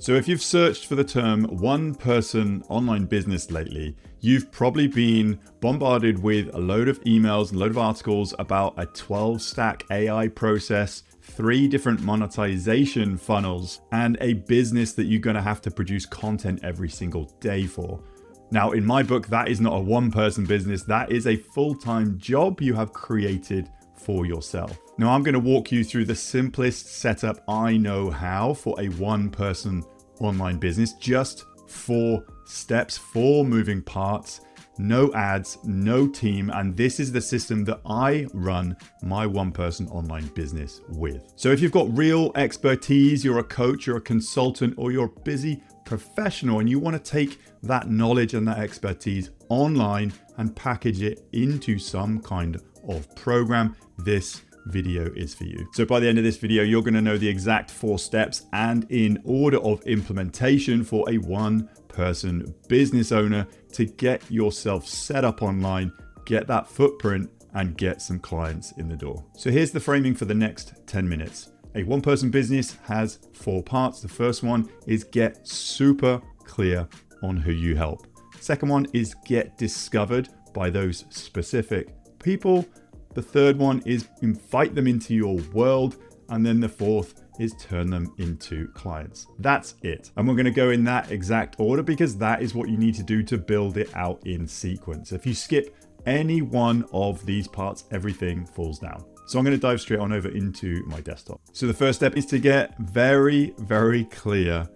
So if you've searched for the term one-person online business lately, you've probably been bombarded with a load of emails and a load of articles about a 12-stack AI process, 3 different monetization funnels, and a business that you're going to have to produce content every single day for. Now, in my book, that is not a one-person business. That is a full-time job you have created for yourself. Now, I'm going to walk you through the simplest setup I know how for a one-person online business. Just 4 steps, 4 moving parts, no ads, no team, and this is the system that I run my one-person online business with. So if you've got real expertise, you're a coach, you're a consultant, or you're a busy professional and you want to take that knowledge and that expertise online and package it into some kind of program, this video is for you. So by the end of this video, you're going to know the exact 4 steps and in order of implementation for a one-person business owner to get yourself set up online, get that footprint, and get some clients in the door. So here's the framing for the next 10 minutes. A one-person business has 4 parts. The first one is get super clear on who you help. Second one is get discovered by those specific people. The third one is invite them into your world. And then the fourth is turn them into clients. That's it. And we're going to go in that exact order because that is what you need to do to build it out in sequence. If you skip any one of these parts, everything falls down. So I'm going to dive straight on over into my desktop. So the first step is to get very, very clear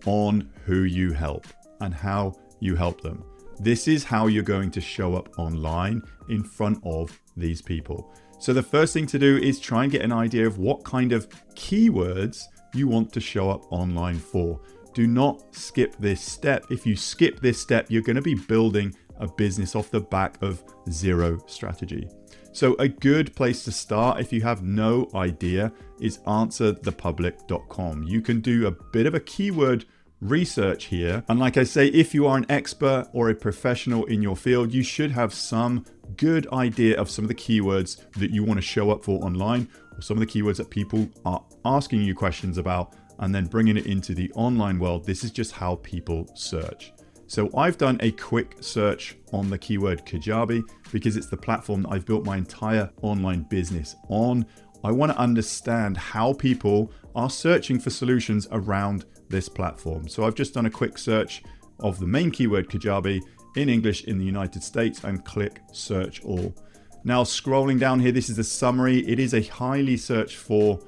on who you help and how you help them. This is how you're going to show up online in front of these people. So the first thing to do is try and get an idea of what kind of keywords you want to show up online for. Do not skip this step. If you skip this step, you're going to be building a business off the back of zero strategy. So a good place to start if you have no idea is answerthepublic.com. You can do a bit of a keyword research here. And like I say, if you are an expert or a professional in your field, you should have some good idea of some of the keywords that you want to show up for online, or some of the keywords that people are asking you questions about, and then bringing it into the online world. This is just how people search. So I've done a quick search on the keyword Kajabi because it's the platform that I've built my entire online business on. I want to understand how people are searching for solutions around this platform. So I've just done a quick search of the main keyword Kajabi in English in the United States and click search all. Now scrolling down here, this is the summary. It is a highly searched for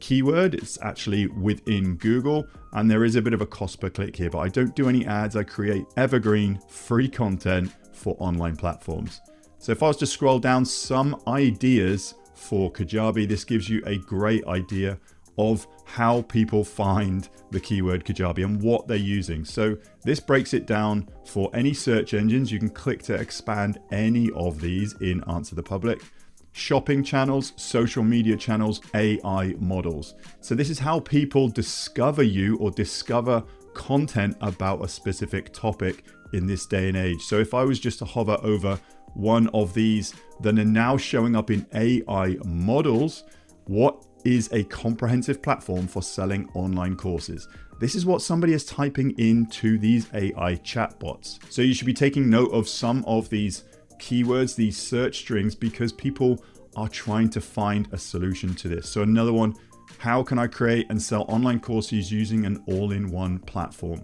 keyword. It's actually within Google and there is a bit of a cost per click here, but I don't do any ads. I create evergreen free content for online platforms. So if I was to scroll down some ideas for Kajabi, this gives you a great idea of how people find the keyword Kajabi and what they're using. So this breaks it down for any search engines. You can click to expand any of these in Answer the Public. Shopping channels, social media channels, AI models. So this is how people discover you or discover content about a specific topic in this day and age. So if I was just to hover over one of these that are now showing up in AI models, what is a comprehensive platform for selling online courses? This is what somebody is typing into these AI chatbots. So you should be taking note of some of these keywords, these search strings, because people are trying to find a solution to this. So another one, how can I create and sell online courses using an all-in-one platform?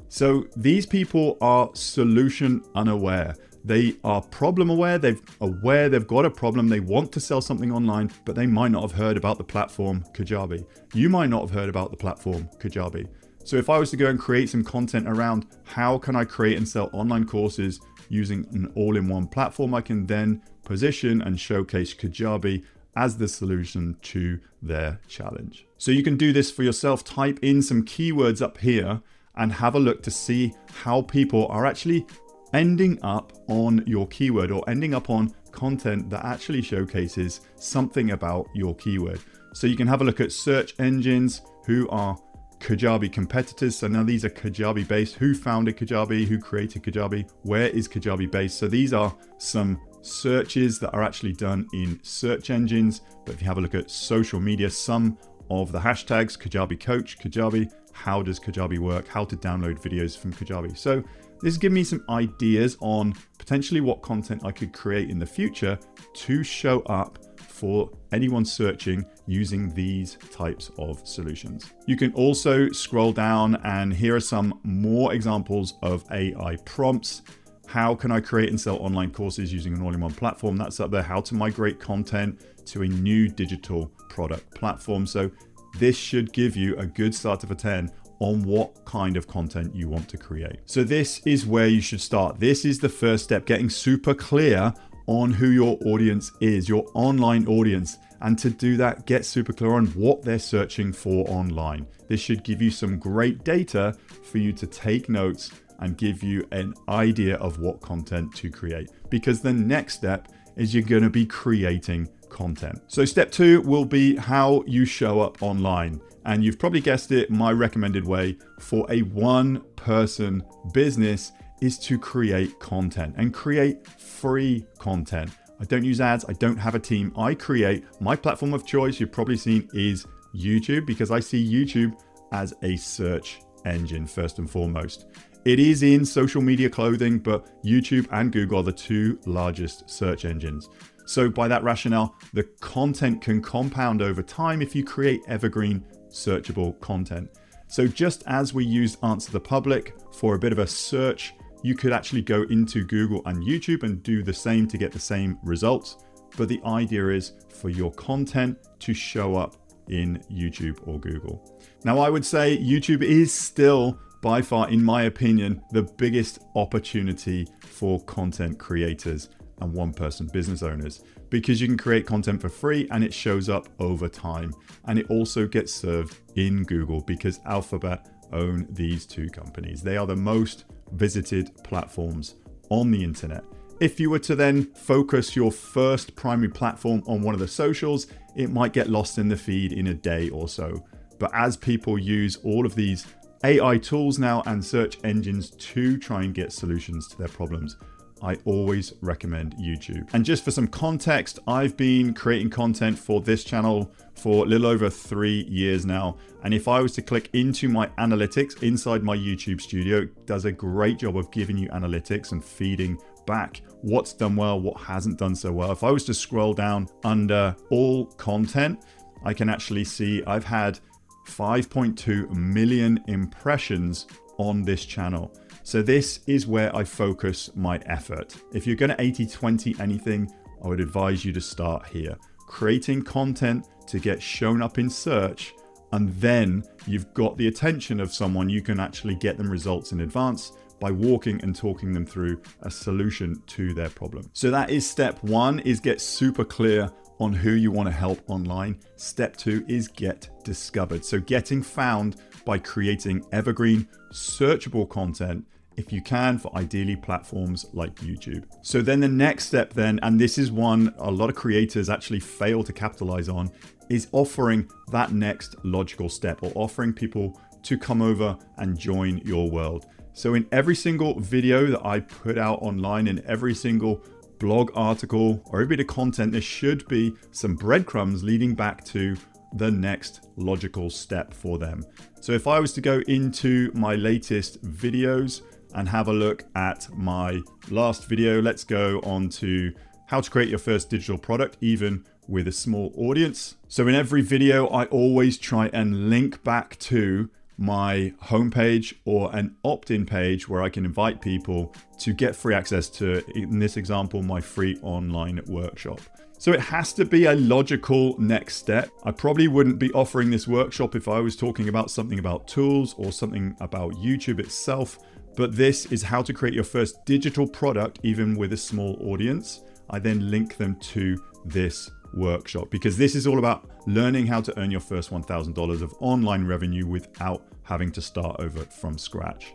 So these people are solution unaware. They are problem aware. They've got a problem. They want to sell something online, but they might not have heard about the platform Kajabi. You might not have heard about the platform Kajabi. So if I was to go and create some content around how can I create and sell online courses using an all-in-one platform, I can then position and showcase Kajabi as the solution to their challenge. So you can do this for yourself. Type in some keywords up here and have a look to see how people are actually ending up on your keyword or ending up on content that actually showcases something about your keyword. So you can have a look at search engines who are Kajabi competitors. So now these are Kajabi based. Who founded Kajabi? Who created Kajabi? Where is Kajabi based? So these are some searches that are actually done in search engines. But if you have a look at social media, some of the hashtags, Kajabi coach, Kajabi how does Kajabi work, how to download videos from Kajabi. So this is giving me some ideas on potentially what content I could create in the future to show up for anyone searching using these types of solutions. You can also scroll down and here are some more examples of AI prompts. How can I create and sell online courses using an all-in-one platform? That's up there. How to migrate content to a new digital product platform. So this should give you a good start of a 10 on what kind of content you want to create. So this is where you should start. This is the first step, getting super clear on who your audience is, your online audience. And to do that, get super clear on what they're searching for online. This should give you some great data for you to take notes and give you an idea of what content to create. Because the next step is you're going to be creating content. So step 2 will be how you show up online. And you've probably guessed it, my recommended way for a one-person business is to create content and create free content. I don't use ads. I don't have a team. I create. My platform of choice, you've probably seen, is YouTube, because I see YouTube as a search engine first and foremost. It is in social media clothing, but YouTube and Google are the 2 largest search engines. So by that rationale, the content can compound over time if you create evergreen searchable content. So just as we used Answer the Public for a bit of a search, you could actually go into Google and YouTube and do the same to get the same results. But the idea is for your content to show up in YouTube or Google. Now, I would say YouTube is still by far, in my opinion, the biggest opportunity for content creators and one-person business owners, because you can create content for free and it shows up over time. And it also gets served in Google because Alphabet own these 2 companies. They are the most visited platforms on the internet. If you were to then focus your first primary platform on one of the socials, it might get lost in the feed in a day or so. But as people use all of these AI tools now and search engines to try and get solutions to their problems, I always recommend YouTube. And just for some context, I've been creating content for this channel for a little over 3 years now. And if I was to click into my analytics inside my YouTube studio, it does a great job of giving you analytics and feeding back what's done well, what hasn't done so well. If I was to scroll down under all content, I can actually see I've had 5.2 million impressions on this channel. So this is where I focus my effort. If you're going to 80-20 anything, I would advise you to start here. Creating content to get shown up in search, and then you've got the attention of someone, you can actually get them results in advance by walking and talking them through a solution to their problem. So that is step 1, is get super clear on who you want to help online. Step 2 is get discovered. So getting found by creating evergreen searchable content, if you can, for ideally platforms like YouTube. So then the next step then, and this is one a lot of creators actually fail to capitalize on, is offering that next logical step, or offering people to come over and join your world. So in every single video that I put out online, in every single blog article or every bit of content, there should be some breadcrumbs leading back to the next logical step for them. So if I was to go into my latest videos and have a look at my last video, let's go on to how to create your first digital product, even with a small audience. So in every video, I always try and link back to my homepage or an opt-in page where I can invite people to get free access to, in this example, my free online workshop. So it has to be a logical next step. I probably wouldn't be offering this workshop if I was talking about something about tools or something about YouTube itself, but this is how to create your first digital product, even with a small audience. I then link them to this workshop because this is all about learning how to earn your first $1,000 of online revenue without having to start over from scratch.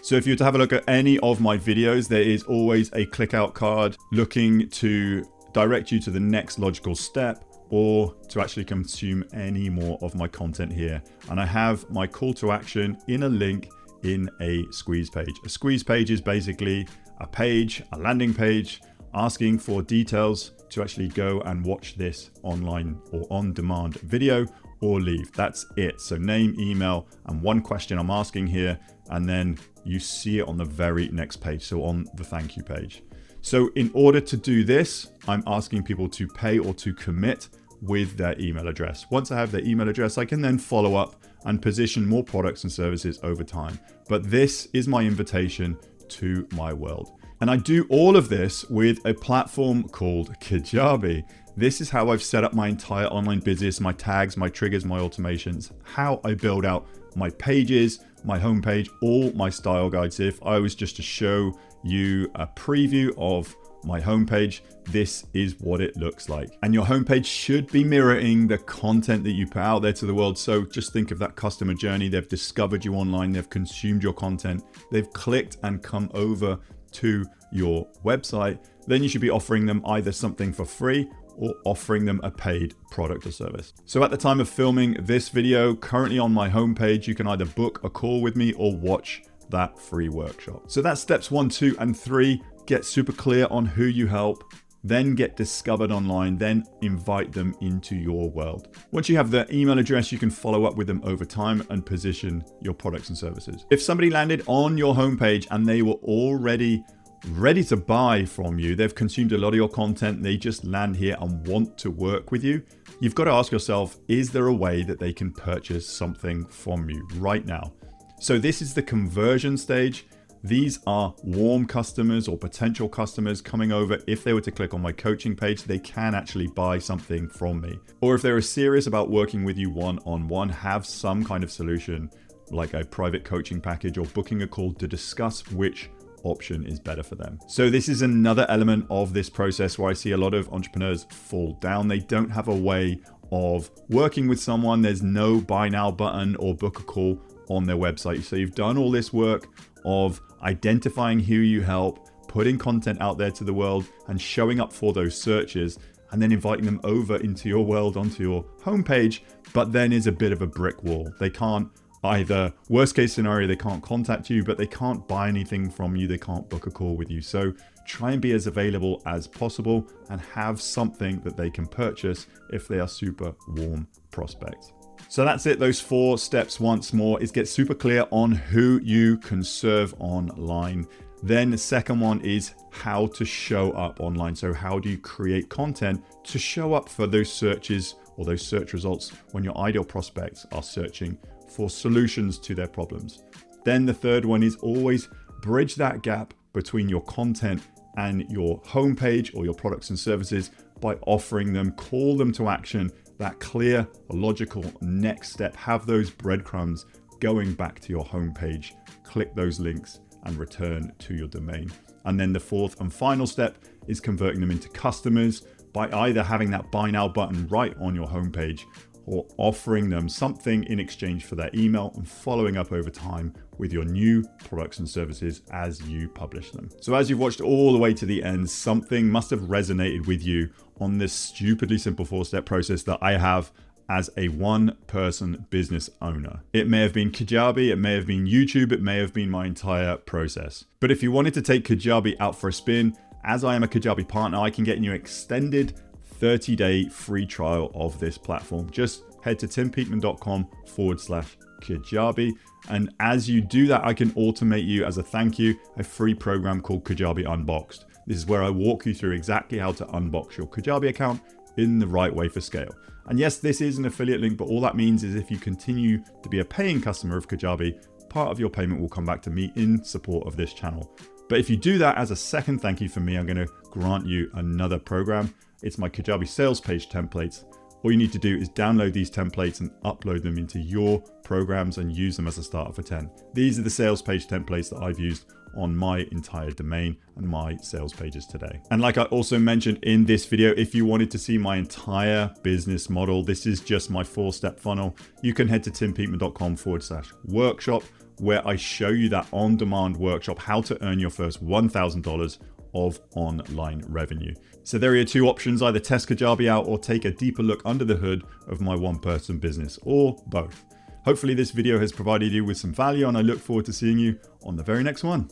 So if you were to have a look at any of my videos, there is always a click out card looking to direct you to the next logical step or to actually consume any more of my content here. And I have my call to action in a link in a squeeze page. A squeeze page is basically a page, a landing page, asking for details to actually go and watch this online or on demand video, or leave. That's it. So name, email, and one question I'm asking here, and then you see it on the very next page. So on the thank you page. So in order to do this, I'm asking people to pay or to commit with their email address. Once I have their email address, I can then follow up and position more products and services over time. But this is my invitation to my world. And I do all of this with a platform called Kajabi. This is how I've set up my entire online business, my tags, my triggers, my automations, how I build out my pages, my homepage, all my style guides. If I was just to show you a preview of my homepage, this is what it looks like. And your homepage should be mirroring the content that you put out there to the world. So just think of that customer journey. They've discovered you online, they've consumed your content, they've clicked and come over to your website. Then you should be offering them either something for free or offering them a paid product or service. So at the time of filming this video, currently on my homepage, you can either book a call with me or watch that free workshop. So that's steps 1, 2, and 3. Get super clear on who you help, then get discovered online, then invite them into your world. Once you have their email address, you can follow up with them over time and position your products and services. If somebody landed on your homepage and they were already ready to buy from you, they've consumed a lot of your content, they just land here and want to work with you, you've got to ask yourself, is there a way that they can purchase something from you right now? So this is the conversion stage. These are warm customers or potential customers coming over. If they were to click on my coaching page, they can actually buy something from me. Or if they're serious about working with you one-on-one, have some kind of solution like a private coaching package or booking a call to discuss which option is better for them. So this is another element of this process where I see a lot of entrepreneurs fall down. They don't have a way of working with someone. There's no buy now button or book a call on their website. So you've done all this work of identifying who you help, putting content out there to the world and showing up for those searches, and then inviting them over into your world onto your homepage, but then is a bit of a brick wall. They can't either, worst case scenario, they can't contact you, but they can't buy anything from you. They can't book a call with you. So try and be as available as possible and have something that they can purchase if they are super warm prospects. So that's it. Those 4 steps once more is get super clear on who you can serve online. Then the second one is how to show up online. So how do you create content to show up for those searches or those search results when your ideal prospects are searching for solutions to their problems? Then the third one is always bridge that gap between your content and your homepage or your products and services by offering them, call them to action, that clear, logical next step. Have those breadcrumbs going back to your homepage, click those links and return to your domain. And then the fourth and final step is converting them into customers by either having that buy now button right on your homepage or offering them something in exchange for their email and following up over time with your new products and services as you publish them. So as you've watched all the way to the end, something must have resonated with you on this stupidly simple 4-step process that I have as a one-person business owner. It may have been Kajabi, it may have been YouTube, it may have been my entire process. But if you wanted to take Kajabi out for a spin, as I am a Kajabi partner, I can get you an extended 30-day free trial of this platform. Just head to timpeakman.com/Kajabi. And as you do that, I can automate you as a thank you, a free program called Kajabi Unboxed. This is where I walk you through exactly how to unbox your Kajabi account in the right way for scale. And yes, this is an affiliate link, but all that means is if you continue to be a paying customer of Kajabi, part of your payment will come back to me in support of this channel. But if you do that as a second thank you from me, I'm going to grant you another program. It's my Kajabi sales page templates. All you need to do is download these templates and upload them into your programs and use them as a starter for 10. These are the sales page templates that I've used on my entire domain and my sales pages today. And like I also mentioned in this video, if you wanted to see my entire business model, this is just my 4-step funnel. You can head to timpeakman.com/workshop, where I show you that on-demand workshop, how to earn your first $1,000 of online revenue. So there are your 2 options, either test Kajabi out or take a deeper look under the hood of my one-person business, or both. Hopefully this video has provided you with some value, and I look forward to seeing you on the very next one.